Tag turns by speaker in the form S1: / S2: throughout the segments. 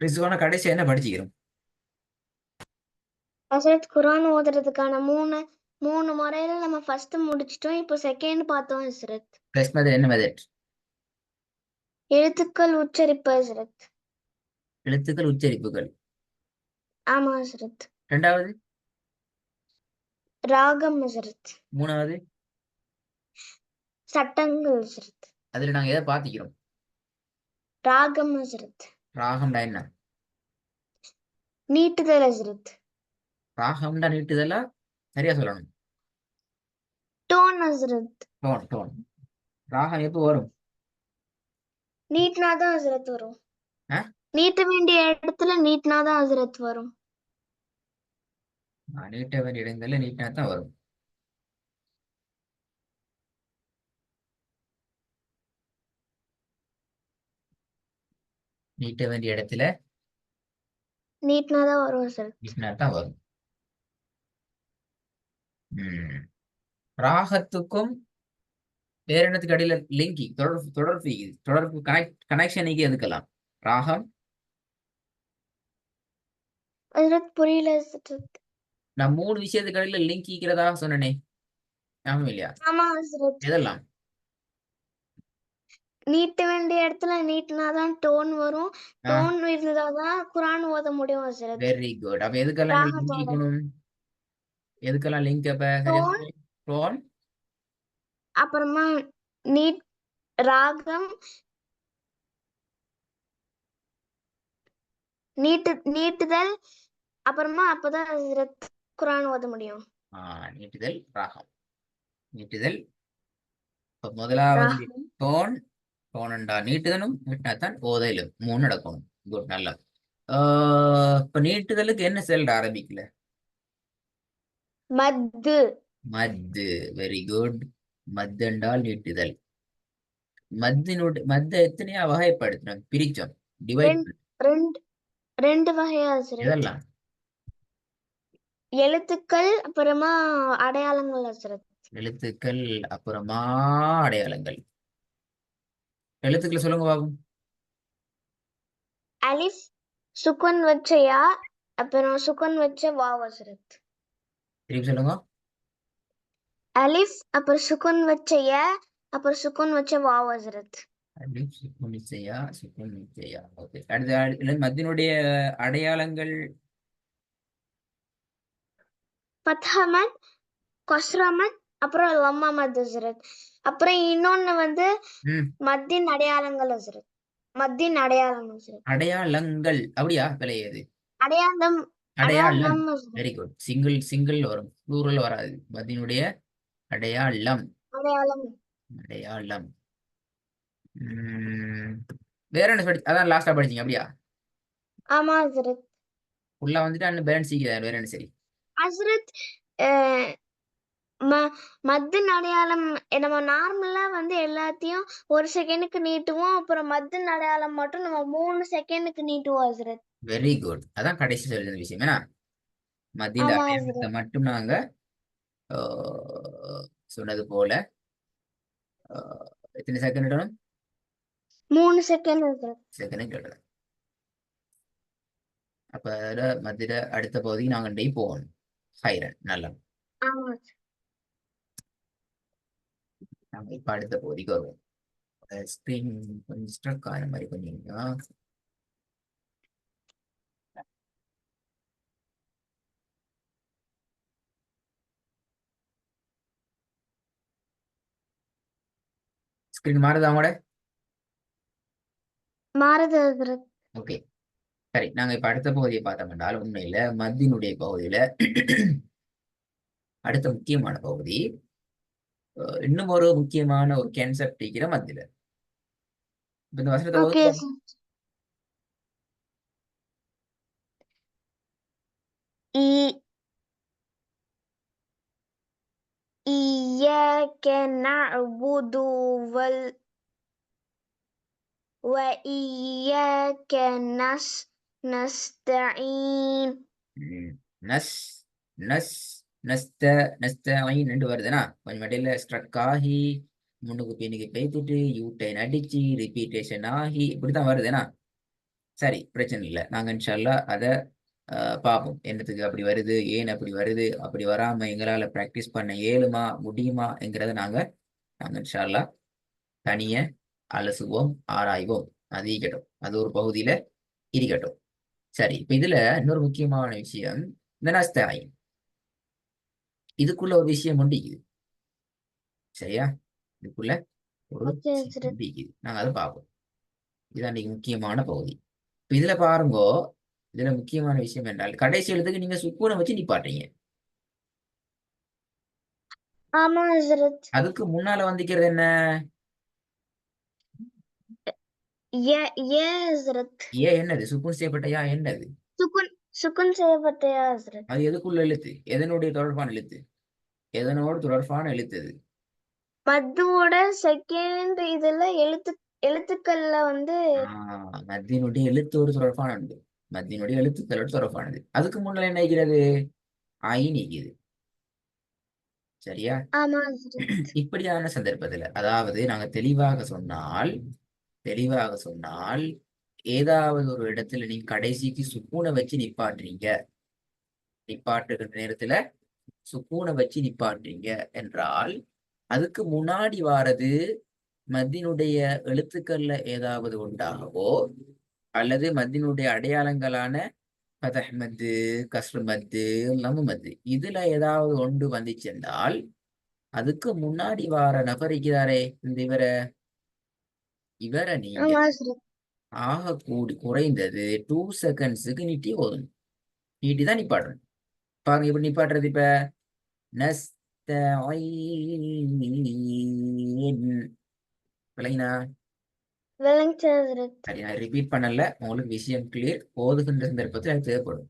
S1: ரிசுவான கடைசி என்ன படிச்சுக்கிறோம்?
S2: ஹசரத் குர்ஆன் ஓதுறதுக்கான மூணு முறையில நம்ம ஃபர்ஸ்ட் முடிச்சிட்டோம். இப்போ செகண்ட் பார்த்தோம் ஹசரத்.
S1: பிளஸ் மெத்தட் என்ன மெத்தட்?
S2: எழுத்துக்கள் உச்சரிப்பு ஹசரத்.
S1: எழுத்துக்கள் உச்சரிப்புகள்.
S2: ஆமா ஹசரத்.
S1: ரெண்டாவது?
S2: ராகம் ஹசரத்.
S1: மூணாவது?
S2: சட்டங்கள் ஹசரத்.
S1: அதுல நாங்க எதை பாத்திக்கிறோம்?
S2: ராகம் ஹசரத்.
S1: ராகம்டா என்ன?
S2: நீட்டுதல் ஹசரத்.
S1: ராகம்டா நீட்டுதலா? சரியா சொல்லணும்.
S2: டோன் ஹசரத்.
S1: Tone tone. ராகம் எப்போ வரும்?
S2: நீட்னாதான் ஹசரத் வரும். நீட்ட வேண்டிய இடத்துல நீட்னாதான் ஹசரத் வரும்.
S1: நீட்ட வேண்டிய இடங்கள்ல நீட்டினா தான் வரும். நீட்ட வேண்டிய இடத்துல
S2: நீட்னாதான் வரும் ஹசரத்.
S1: நீட்டினா தான் வரும். ராகத்துக்கும் வேற என்னத்துக்கு அடியில லிங்கி தொடர்பு கனெக்ஷன் எதுக்கலாம்? ராகம்
S2: ஹசரத் புரியல ஹசரத்.
S1: நான் 3 விஷயத்துக்கு அடியில லிங்க் ஈக்கிறதா சொன்னனே, ஞாபகம் இல்லையா?
S2: ஆமா ஹசரத்.
S1: எதெல்லாம்?
S2: நீட்ட வேண்டிய இடத்துல நீட்னாதான் டோன் வரும். டோன் இருந்தாதான் குர்ஆன் ஓத முடியும் ஹசரத்.
S1: Very good. அப்ப எதுக்கெல்லாம் லிங்க்
S2: ராகத்தோட
S1: ஈக்கணும்? எதுக்கெல்லாம் லிங்க்? அப்ப சரியா
S2: டோன்,
S1: சொல்லு. டோன்,
S2: அப்புறமா நீட், ராகம், நீட்டுதல், அப்புறமா அப்பதான் ஹசரத் குர்ஆன் ஓத முடியும்.
S1: நீட்டுதல், ராகம். நீட்டுதல். இப்ப முதலாவது
S2: ராகம்.
S1: டோன். டோன்டா நீட்டுதலும் நீட்டினாத்தான் ஓதையிலும் 3 நடக்கணும். குட், நல்லா. இப்ப நீட்டுதலுக்கு என்ன செல்ற அரபிக்ல?
S2: மத்து.
S1: மத்து. Very good. மத்து என்றால் நீட்டுதல். மத்த எத்தனையா வகைப்படுத்தினோம், பிரிச்சோம், டிவைட் பண்ணோம்.
S2: ரெண்டு வகையா ஹசரத்.
S1: எதெல்லாம்?
S2: எழுத்துக்கள் அப்புறமா அடையாளங்கள் ஹசரத்.
S1: எழுத்துக்கள் அப்புறமா அடையாளங்கள். எழுத்துக்களை சொல்லுங்க பாபு.
S2: அலிஃப் சுக்குன் வச்ச யா, அப்புறம் சுக்குன் வச்ச வாவ் ஹசரத்.
S1: திருப்பி சொல்லுங்க.
S2: அலிஃப் அப்புறம் சுக்குன் வச்ச ய, அப்புறம் சுக்குன் வச்ச வாவ் ஹசரத்.
S1: அலிஃப் சுக்குன் நிச்சயா, சுக்குன் நிச்சயா. ஓகே. அடுத்த மத்தினுடைய அடையாளங்கள்.
S2: ஃபத்ஹமத், கஸ்ரமத், அப்புறம் லம்மா மத் ஹசரத். அப்புறம் இன்னொன்னு வந்து மத்தின் அடையாளங்கள் ஹசரத். மத்தின் அடையாளம் ஹசரத்.
S1: அடையாளங்கள் அப்படியா? விளையாது.
S2: அடையாளம்.
S1: அடையாளம்.
S2: ஹசரத்.
S1: Very good. சிங்கிள் வரும், ப்ளூரல் வராது. மத்தினுடைய அடையாளம்.
S2: அடையாளம்.
S1: அடையாளம். வேற என்ன படி? அதான் லாஸ்டா படிச்சீங்க அப்படியா?
S2: ஆமா ஹசரத்.
S1: உள்ள வந்துட்டு பேலன்ஸ் வேற என்ன? சரி
S2: ஹசரத், மத்தின் அடையாளம் நம்ம நார்மலா வந்து எல்லாத்தையும் 1 செகண்டுக்கு நீட்டுவோம். அப்புறம் மத்தின் அடையாளம் மட்டும் நம்ம 3 செகண்டுக்கு நீட்டுவோம் ஹசரத்.
S1: Very good. அதான் கடைசி சொல்லுற விஷயம். ஏன்னா மத்திய
S2: ஆமா
S1: அடையாளத்தை
S2: ஹசரத்.
S1: மட்டும் நாங்க சொன்னது போல எத்தனை செகண்ட் இடணும்?
S2: 3 செகண்ட் ஹசரத்.
S1: செகண்ட் இடணும். அப்ப மத்திய அடுத்த பகுதிக்கு நாங்க டே போகணும். ஹைரன். நல்லா.
S2: ஆமா.
S1: நாங்க இப்ப அடுத்த பகுதிக்கு வருவோம். ஸ்கிரீன் கொஞ்சம் ஸ்ட்ரக் ஆன மாதிரி பண்ணீங்கன்னா ஸ்கிரீன் மாறுதா கூட?
S2: மாறுது ஹசரத்.
S1: ஓகே, சரி. நாங்க இப்ப அடுத்த பகுதியை பார்த்தோம் என்றால், உண்மையில மத்தியினுடைய பகுதியில அடுத்த முக்கியமான பகுதி, இன்னும் ஒரு முக்கியமான ஒரு கான்செப்ட் இருக்கிற மத்தியில. இந்த வசனத்தை
S2: ஓகே. إياك نعبد وإياك نستعين.
S1: நஸ் நஸ் நஸ்தஈன் ரெண்டு வருதுன்னா கொஞ்சம் இடையில ஸ்ட்ரக் ஆகி முன்னுக்கு பின்னுக்கு பேத்துட்டு யூட்டைன் அடிச்சு ரிப்பீட்டேஷன் ஆகி இப்படித்தான் வருதுன்னா. சரி, பிரச்சனை இல்லை. நாங்க இன்ஷால்லா அதை பார்ப்போம். என்னத்துக்கு அப்படி வருது, ஏன் அப்படி வருது, அப்படி வராம எங்களால பிராக்டிஸ் பண்ண இயலுமா முடியுமாங்கிறத நாங்க நாங்க இன்ஷால்லா தனிய அலசுவோம், ஆராய்வோம். அது இருக்கட்டும், அது ஒரு பகுதியில இருக்கட்டும். சரி, இப்ப இதுல இன்னொரு முக்கியமான விஷயம், இந்த நஸ்தாய் இதுக்குள்ள ஒரு விஷயம் உண்டு இருக்குது. சரியா? இதுக்குள்ள ஒரு
S2: ஓகே
S1: விஷயம்
S2: ஹஸ்ரத்.
S1: உண்டு இருக்குது. நாங்க அதை பார்ப்போம். இதுதான் இன்னைக்கு முக்கியமான பகுதி. இப்ப இதுல பாருங்கோ, இதுல முக்கியமான விஷயம் என்றால் கடைசி எழுத்துக்கு நீங்க சுக்கூனை வச்சு நிப்பாட்டீங்க.
S2: ஆமா ஹஸ்ரத்.
S1: அதுக்கு முன்னால வந்துக்கிறது என்ன?
S2: ஏ ஏ ஹஸ்ரத்.
S1: ஏன் என்னது? சுக்கூன் செய்யப்பட்ட யா என்னது?
S2: சுக்குன் சுக்குன் செய்யப்பட்டயா ஹஸ்ரத்.
S1: அது எதுக்குள்ள எழுத்து? எதனுடைய தொடர்பான எழுத்து? எதனோடு தொடர்பான எழுத்து அது?
S2: மத்துவோட செகண்ட் இதுல எழுத்துக்கள்ல வந்து
S1: மத்தியினுடைய எழுத்தோடு தொடர்பானது. மத்தியினுடைய எழுத்துக்களோடு தொடர்பானது. அதுக்கு முன்னால என்ன இருக்கிறது? ஐ நீக்குது. சரியா?
S2: ஆமா ஹஸ்ரத்.
S1: இப்படியான சந்தர்ப்பத்துல, அதாவது நாங்க தெளிவாக சொன்னால் ஏதாவது ஒரு இடத்துல நீங்க கடைசிக்கு சுக்கூனை வச்சு நிப்பாட்டுகிற நேரத்துல சுக்கூனை வச்சு நிப்பாட்டுறீங்க என்றால் அதுக்கு முன்னாடி வாரது மத்தினுடைய எழுத்துக்கள்ல ஏதாவது உண்டாகவோ அல்லது மத்தினுடைய அடையாளங்களான ஃபதஹ் மத்து, கஸ்ர் மத்து, லம்மு மத்து இதுல ஏதாவது ஒன்று வந்துச்சென்றால் அதுக்கு முன்னாடி வார நபர் இருக்கிறாரே இந்த இவரை நீங்க
S2: ஆமா ஹஸ்ரத்.
S1: குறைந்தது 2 செகண்ட்ஸுக்கு நீட்டி ஓதணும். நீட்டி தான் நிப்பாட்டணும். பாருங்க இப்படி நிப்பாட்டுறது. இப்ப நஸ்தஈன் விளங்கினா?
S2: விளங்குச்சு ஹஸ்ரத்.
S1: சரி, நான் ரிப்பீட் பண்ணல, உங்களுக்கு விஷயம் கிளியர். ஓதுகின்ற சந்தர்ப்பத்தில் அது தேவைப்படும்.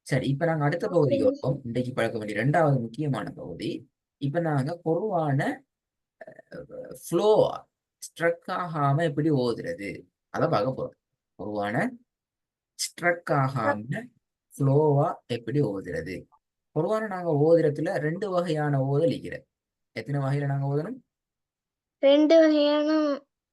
S1: சரி, இப்ப நாங்க அடுத்த
S2: ஓகே
S1: பகுதிக்கு வருவோம். இன்றைக்கு பழக்க வேண்டிய இரண்டாவது முக்கியமான பகுதி. இப்ப நாங்க பொதுவான ஃப்ளோ ஸ்ட்ரக் ஆகாம எப்படி ஓதுறது அதை பார்க்க போறோம். பொதுவான ஸ்ட்ரக் ஆகாம ஃப்ளோவா எப்படி ஓதுறது. பொதுவான நாங்க ஓதுறதுல 2 வகையான ஓதல் இருக்கிறது. எத்தனை வகையில நாங்க ஓதணும்?
S2: 2 வகையான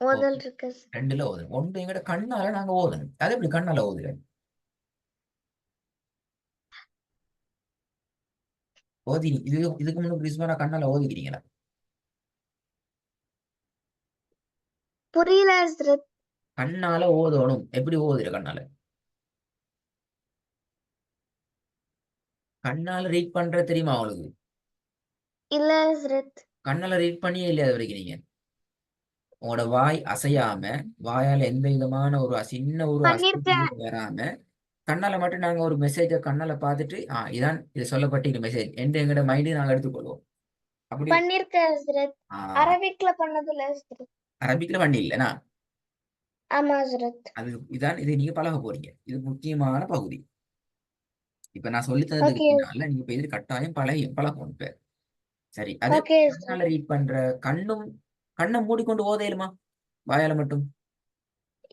S1: ஓ,
S2: ஓதல் இருக்கு.
S1: 2ல ஓதணும். ஒன்று எங்கட கண்ணால நாங்க ஓதணும். அது எப்படி கண்ணால ஓதுறது? இதுக்கு முன்னாடி பிரிஸ்பான கண்ணால ஓதிக்கிறீங்களா?
S2: புரியல ஹஸ்ரத்.
S1: கண்ணால ஓதணும். எப்படி ஓதுற கண்ணால? கண்ணால ரீட் பண்ற தெரியுமா அவளுக்கு?
S2: இல்ல ஹஸ்ரத்.
S1: கண்ணால ரீட் பண்ணியே இல்லையா அது வரைக்கும் நீங்க? உங்களோட வாய் அசையாம, வாயால எந்த விதமான ஒரு சின்ன ஒரு
S2: பண்ணிருக்கேன்.
S1: அசைவு வராம கண்ணால மட்டும் நாங்க ஒரு மெசேஜை கண்ணால பார்த்துட்டு இதான் இது சொல்லப்பட்ட மெசேஜ் என்று எங்களோட மைண்டு நாங்க எடுத்துக்கொள்வோம். அப்படி
S2: பண்ணிருக்கேன் ஹஸ்ரத்.
S1: ஆஹ்
S2: அரபிக்ல பண்ணதில்ல ஹஸ்ரத்.
S1: அரபிக்ல பண்ணி இல்லைனா?
S2: ஆமா ஹஸ்ரத்.
S1: இது நீங்க பழக போறீங்க. இது முக்கியமான பகுதி. இப்ப நான் சொல்லி தந்ததுக்கு
S2: ஓகே.
S1: பின்னால நீங்க இப்ப இது கட்டாயம் பழகணும் இப்ப. சரி, அது
S2: ஓகே
S1: கண்ணால
S2: ஹஸ்ரத்.
S1: ரீட் பண்ற கண்ணை மூடிக்கொண்டு ஓத இயலுமா? வாயால மட்டும்?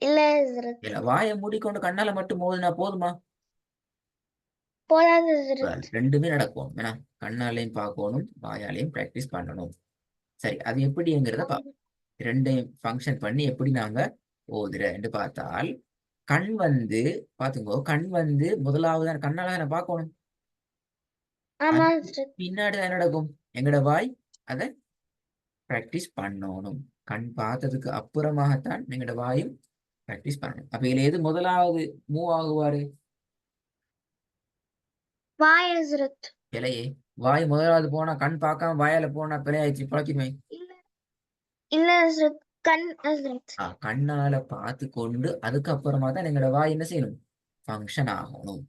S2: இல்ல ஹஸ்ரத்.
S1: இல்ல, வாயை மூடிக்கொண்டு கண்ணால மட்டும் ஓதுனா போதுமா?
S2: போதாது ஹஸ்ரத்.
S1: ரெண்டுமே நடக்கும். ஏன்னா கண்ணாலையும் பார்க்கணும், வாயாலையும் பிராக்டிஸ் பண்ணணும். சரி, அது எப்படிங்கிறத ரெண்டையும் ஃபங்க்ஷன் பண்ணி எப்படி நாங்க ஓதுறேன்னு பார்த்தால் கண் வந்து முதலாவது கண்ணால தானே பார்க்கணும்.
S2: ஆமா
S1: அது
S2: ஹஸ்ரத்.
S1: பின்னாடி தான் நடக்கும். எங்கட வாய் அதை பிராக்டிஸ் பண்ணணும். கண் பார்த்ததுக்கு அப்புறமாகத்தான் எங்கட வாயும் பிராக்டிஸ் பண்ணணும். அப்ப இதுல எது முதலாவது மூவ் ஆகுவாரு?
S2: வாய் ஹஸ்ரத்.
S1: பிழையே. வாய் முதலாவது போனா கண் பார்க்காம வாயால போனா பிழையாயிடுச்சு, பழக்கிடுமே.
S2: இல்ல இல்ல ஹஸ்ரத். கண் ஹஸ்ரத்.
S1: கண்ணால பார்த்து கொண்டு அதுக்கப்புறமா தான் எங்களோட வாய் என்ன செய்யணும்? ஃபங்க்ஷன் ஆகணும்.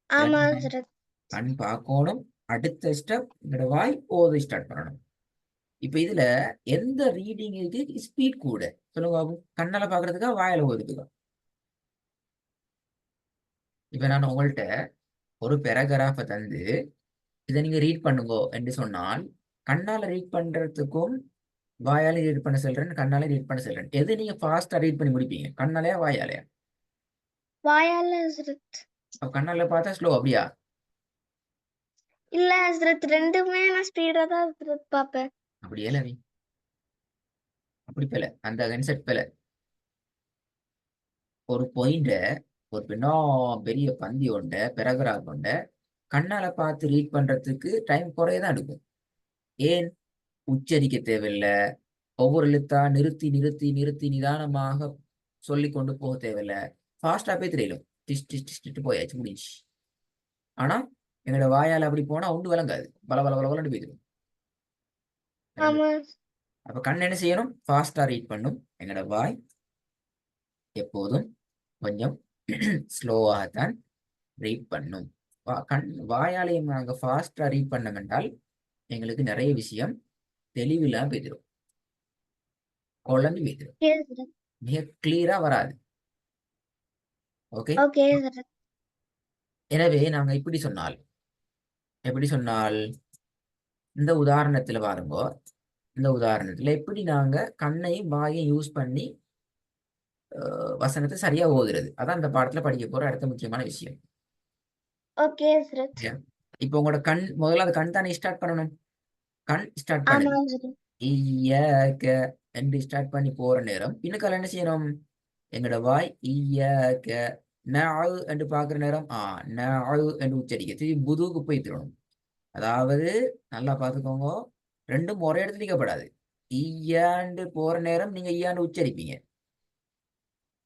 S2: ஆமா
S1: விளங்குதா?
S2: ஹஸ்ரத்.
S1: கண் பார்க்கணும், அடுத்த ஸ்டெப் எங்களோட வாய் ஓத ஸ்டார்ட் பண்ணணும். இப்ப இதுல எந்த ரீடிங்க்கு ஸ்பீட் கூட சொல்லுங்க பாபு? கண்ணால பாக்குறதுக்கா வாயில ஓதுறதுக்கா? இப்ப நான் உங்கள்கிட்ட ஒரு பேராகிராஃபை தந்து இதை நீங்க ரீட் பண்ணுங்க என்று சொன்னால் கண்ணால ரீட் பண்றதுக்கும் வாயால ரீட் பண்ண சொல்றேன், கண்ணால ரீட் பண்ண சொல்றேன். எது நீங்க ஃபாஸ்டா ரீட் பண்ணி முடிப்பீங்க? கண்ணாலயா வாயாலயா?
S2: வாயால ஹஸ்ரத்.
S1: அப்ப கண்ணால பார்த்தா ஸ்லோ அப்படியா?
S2: இல்ல ஹஸ்ரத். ரெண்டுமே நான் ஸ்பீடா தான் ஹஸ்ரத் பாப்பேன்.
S1: அப்படி ஏலவி அப்படி பெல அந்த கன்செப்ட் பெல. ஒரு பாயிண்ட ஒரு பெரிய பந்தி ஒண்ட பேராகிராஃப் ஒண்ட கண்ணால பார்த்து ரீட் பண்றதுக்கு டைம் குறையதான் எடுக்கும். ஏன்? உச்சரிக்க தேவையில்ல, ஒவ்வொரு எழுத்தா நிறுத்தி நிறுத்தி நிறுத்தி நிதானமாக சொல்லி கொண்டு போக தேவையில்ல, ஃபாஸ்டா போய் தெரியலும், டிஷ் டிஷ் டிஷ்ட்டு போயாச்சு, முடிஞ்சு. ஆனா எங்களோட வாயால அப்படி போனா ஒன்று விளங்காது, பல பல பல பலன்னு போயிடும்.
S2: ஆமா.
S1: அப்ப கண் என்ன செய்யணும்? ஃபாஸ்டா ரீட் பண்ணும். எங்களோட வாய் எப்போதும் கொஞ்சம் ஸ்லோவாகத்தான் ரீட் பண்ணும். வாயாலையும் நாங்கள் ஃபாஸ்டா ரீட் பண்ணோம் என்றால் எங்களுக்கு நிறைய விஷயம் தெளிவில்லாம போயிடும், குழம்பி போயிடும்,
S2: ஓகே சார்.
S1: மிக கிளியரா வராது. ஓகே.
S2: Okay sir.
S1: எனவே நாங்க எப்படி சொன்னால் இந்த உதாரணத்துல பாருங்க, இந்த உதாரணத்துல எப்படி நாங்க கண்ணையும் வாயையும் யூஸ் பண்ணி வசனத்தை சரியா ஓதுறது, அதான் இந்த பாடத்துல படிக்க போற அடுத்த முக்கியமான விஷயம்.
S2: Okay sir.
S1: சரியா? இப்போ உங்களோட கண் முதல்ல அது கண் தானே ஸ்டார்ட் பண்ணணும். கண் ஸ்டார்ட்
S2: ஆமா
S1: பண்ணுது
S2: சார்.
S1: ஈயக்க என்று ஸ்டார்ட் பண்ணி போற நேரம் பின்னுக்கால என்ன செய்யணும்? எங்களோட வாய் ஈயக்க நஅு என்று பார்க்குற நேரம் நஅு என்று உச்சரிக்க திரும்பி புதுவுக்கு போய் திரும்பணும். அதாவது நல்லா பார்த்துக்கோங்க, ரெண்டும் ஒரே இடத்துல நிற்கப்படாது. ஈயாண்டு போற நேரம் நீங்க ஈயாண்டு உச்சரிப்பீங்க,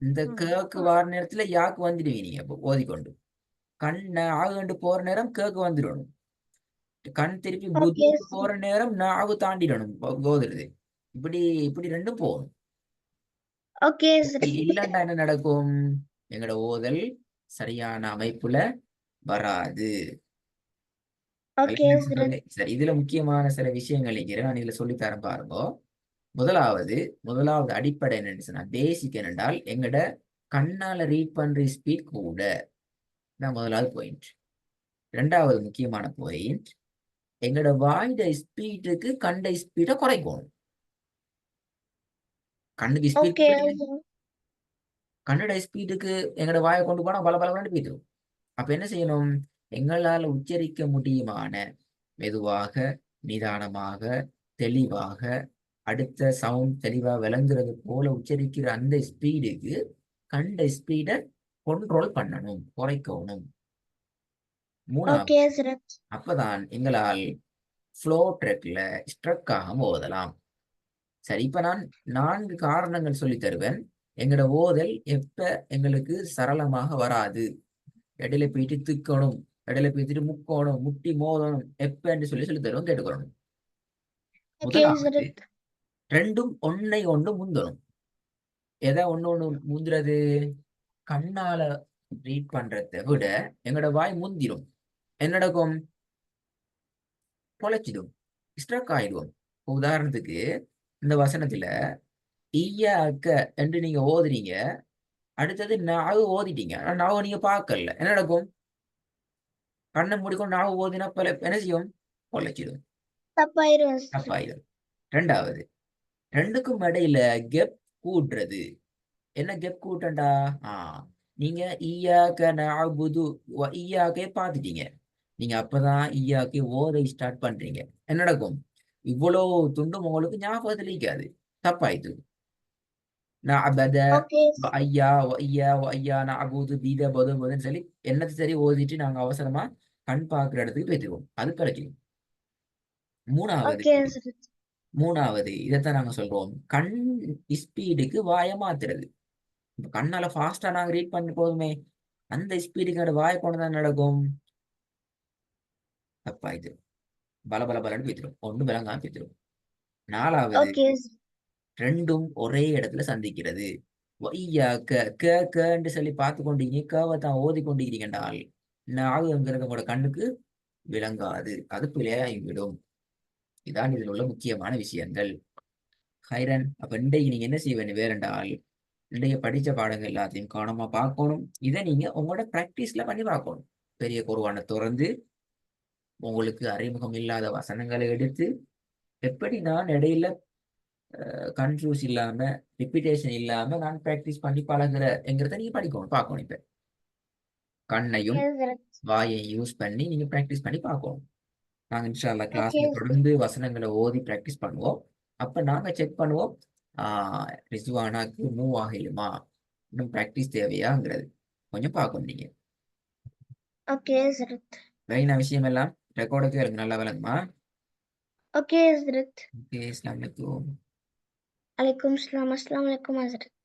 S1: இந்த கேக்கு வார நேரத்துல யாக்கு வந்துடுவீங்க நீங்க ஓதிக்கொண்டு. கண் நஅு போற நேரம் கேக்கு வந்துடணும். கண் திருப்பி
S2: ஓகே
S1: புதுவுக்கு போற
S2: சார்.
S1: நேரம் நஅு தாண்டிடணும் ஓதுறது. இப்படி இப்படி ரெண்டும் போகணும்.
S2: Okay sir.
S1: இல்லைன்னா என்ன நடக்கும்? எங்களோட ஓதல் சரியான அமைப்புல வராது.
S2: Okay sir.
S1: சரி, இதுல முக்கியமான சில விஷயங்கள் இருக்கிறேன், நான் இதுல சொல்லித்தரேன் பாருங்க. முதலாவது அடிப்படை என்னன்னு சொன்னா, பேசிக் என்னென்றால் எங்கட கண்ணால ரீட் பண்ற ஸ்பீட் கூட தான் முதலாவது பாயிண்ட். ரெண்டாவது முக்கியமான பாயிண்ட், எங்கட வாய்ட ஸ்பீடுக்கு கண்ட ஸ்பீடை குறைக்கணும். கண்ணுக்கு ஸ்பீட்
S2: ஓகே
S1: கூட
S2: சார்.
S1: கண்ணோட ஸ்பீடுக்கு எங்கட வாயை கொண்டு போனா பல பல போயிடும். அப்ப என்ன செய்யணும்? எங்களால் உச்சரிக்க முடியுமான மெதுவாக, நிதானமாக, தெளிவாக, அடுத்த சவுண்ட் தெளிவா விளங்குறது போல உச்சரிக்கிற அந்த ஸ்பீடுக்கு கண்ட ஸ்பீடை கண்ட்ரோல் பண்ணணும், குறைக்கணும். மூணாவது,
S2: ஓகே சார்.
S1: அப்பதான் எங்களால் ஃப்ளோ ட்ரெக்ல ஸ்ட்ரக் ஆகாம ஓதலாம். சரி, இப்ப நான் 4 காரணங்கள் சொல்லி தருவேன். எங்களோட ஓதல் எப்ப எங்களுக்கு சரளமாக வராது, இடையில போயிட்டு திக்கணும், இடையில போயிட்டு முக்கணும், முட்டி மோதணும், எப்பன்னு சொல்லி தருவோம், கேட்டுக்கணும்.
S2: Okay sir.
S1: முதலாவது, ரெண்டும் ஒன்னை ஒன்று முந்தணும். எதை ஒண்ணு முந்துறது? கண்ணால ரீட் பண்றதை விட எங்களோட வாய் முந்திரும். என்ன நடக்கும்? பொழைச்சிடும், ஸ்ட்ரக் ஆயிடுவோம். உதாரணத்துக்கு இந்த வசனத்துல ஈயாக்க என்று நீங்க ஓதுறீங்க, அடுத்தது நாவு ஓதிட்டீங்க, ஆனா நாவை நீங்க பார்க்கல, என்ன நடக்கும்? கண்ணை மூடிக்கொண்டு நாவு ஓதினா என்ன செய்யும்? பொழைச்சிடும்,
S2: தப்பாயிரும் சார்.
S1: தப்பாயிடும். ரெண்டாவது, ரெண்டுக்கும் இடையில கெப் கூட்டுறது. என்ன கெப் கூட்டண்டா? நீங்க ஈயாக்க நஅபுது வ ஈயாக்கே பார்த்துட்டீங்க, நீங்க அப்பதான் ஈயாக்கே ஓதை ஸ்டார்ட் பண்றீங்க, என்ன நடக்கும்? இவ்வளவு துண்டும் உங்களுக்கு ஞாபகத்துல இருக்காது, தப்பாயிட்டு. நஅபத
S2: ஓகே
S1: வ ஐயா வ ஐயா வ ஐயா நஅபுது பீத பது பதுன்னு சொல்லி என்னது சரி ஓதிட்டு நாங்க அவசரமா கண் பார்க்குற இடத்துக்கு போயிடுவோம், அது கிடைக்கும். மூணாவது
S2: ஓகே சார்.
S1: மூணாவது இதைத்தான் நாங்க சொல்றோம், கண் ஸ்பீடுக்கு வாய மாத்துறது. இப்ப கண்ணால ஃபாஸ்டா நாங்க ரீட் பண்ண போதுமே, அந்த ஸ்பீடுக்கு வாய போனதான் நடக்கும், தப்பாயிட்டு பல பல பலன்னு போய்த்திரும், ஒண்ணு விளங்காம போய்த்திரும். நாலாவது,
S2: ஓகே சார்.
S1: ரெண்டும் ஒரே இடத்துல சந்திக்கிறது. வையா கன்னு சொல்லி பார்த்து கொண்டீங்க, கேவை தான் ஓதி கொண்டிருக்கிறீங்கன்றால் நாவுங்கிறது உங்களோட கண்ணுக்கு விளங்காது, அது பிழையாகிவிடும். இதான் இதில் உள்ள முக்கியமான விஷயங்கள். ஹைரன், அப்ப இன்றைக்கு நீங்க என்ன செய்ய வேண்டிய வேறென்றால், இன்றைய படிச்ச பாடங்கள் எல்லாத்தையும் கவனமா பார்க்கணும். இதை நீங்க உங்களோட பிராக்டிஸ்ல பண்ணி பார்க்கணும். பெரிய குர்ஆனை திறந்து உங்களுக்கு அறிமுகம் இல்லாத வசனங்களை எடுத்து எப்படி நான் இடையில கன்ஃபியூஸ் இல்லாம, ரிப்பீட்டேஷன் இல்லாம நான் பிராக்டிஸ் பண்ணி பழகுறேங்கிறத நீங்க படிக்கணும், பார்க்கணும். இப்ப கண்ணையும்
S2: ஓகே சார்.
S1: வாயை யூஸ் பண்ணி நீங்க பிராக்டிஸ் பண்ணி பார்க்கணும். நாங்க இன்ஷா அல்லாஹ்
S2: ஓகே
S1: கிளாஸ்ல
S2: சார்.
S1: தொடர்ந்து வசனங்களை ஓதி பிராக்டிஸ் பண்ணுவோம். அப்ப நாங்க செக் பண்ணுவோம், ரிஸ்வானாக்கு மூவ் ஆகலுமா, இன்னும் பிராக்டிஸ் தேவையாங்கிறது கொஞ்சம் பார்க்கணும் நீங்க.
S2: ஓகே ஹஸ்ரத்.
S1: விளங்கின விஷயம் எல்லாம் ரெக்கார்டுக்கு எனக்கு நல்லா விளங்குமா?
S2: ஓகே ஹஸ்ரத்.
S1: ஓகே, அஸ்ஸலாமு அலைக்கும்.
S2: அலைக்கும் ஸலாம். அஸ்ஸலாமு அலைக்கும் ஹஸ்ரத்.